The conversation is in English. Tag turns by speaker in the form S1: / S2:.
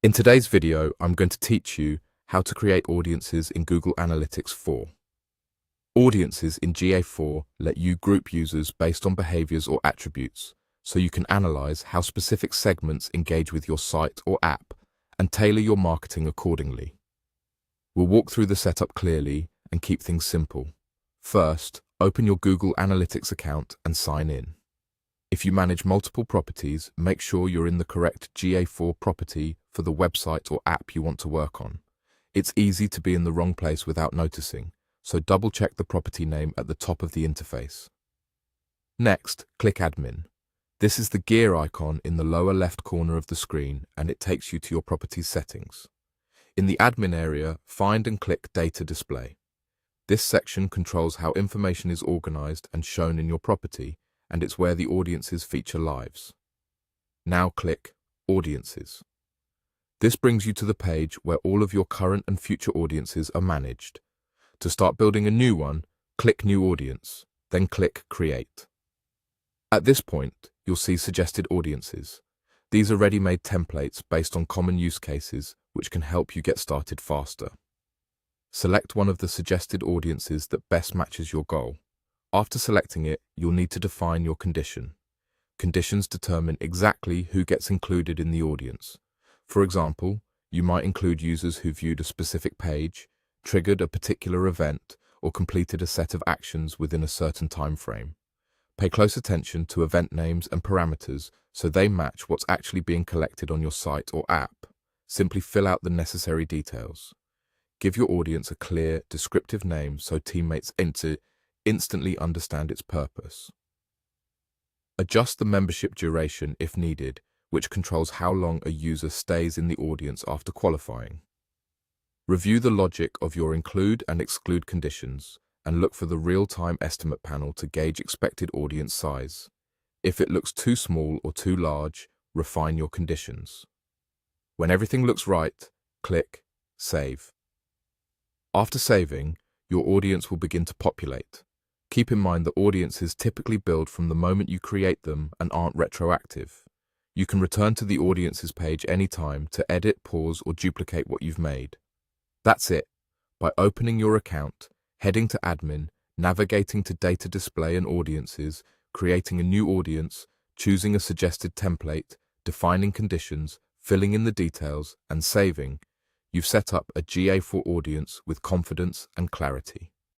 S1: In today's video, I'm going to teach you how to create audiences in Google Analytics 4. Audiences in GA4 let you group users based on behaviors or attributes, so you can analyze how specific segments engage with your site or app and tailor your marketing accordingly. We'll walk through the setup clearly and keep things simple. First, open your Google Analytics account and sign in. If you manage multiple properties, make sure you're in the correct GA4 property for the website or app you want to work on. It's easy to be in the wrong place without noticing, so double-check the property name at the top of the interface. Next, click Admin. This is the gear icon in the lower left corner of the screen, and it takes you to your property's settings. In the Admin area, find and click Data Display. This section controls how information is organized and shown in your property, and it's where the audiences feature lives. Now click Audiences. This brings you to the page where all of your current and future audiences are managed. To start building a new one, click New Audience, then click Create. At this point, you'll see suggested audiences. These are ready-made templates based on common use cases, which can help you get started faster. Select one of the suggested audiences that best matches your goal. After selecting it, you'll need to define your condition. Conditions determine exactly who gets included in the audience. For example, you might include users who viewed a specific page, triggered a particular event, or completed a set of actions within a certain time frame. Pay close attention to event names and parameters so they match what's actually being collected on your site or app. Simply fill out the necessary details. Give your audience a clear, descriptive name so teammates instantly understand its purpose. Adjust the membership duration if needed, which controls how long a user stays in the audience after qualifying. Review the logic of your include and exclude conditions and look for the real-time estimate panel to gauge expected audience size. If it looks too small or too large, refine your conditions. When everything looks right, click Save. After saving, your audience will begin to populate. Keep in mind that audiences typically build from the moment you create them and aren't retroactive. You can return to the Audiences page anytime to edit, pause, or duplicate what you've made. That's it. By opening your account, heading to Admin, navigating to Data Display and Audiences, creating a new audience, choosing a suggested template, defining conditions, filling in the details, and saving, you've set up a GA4 audience with confidence and clarity.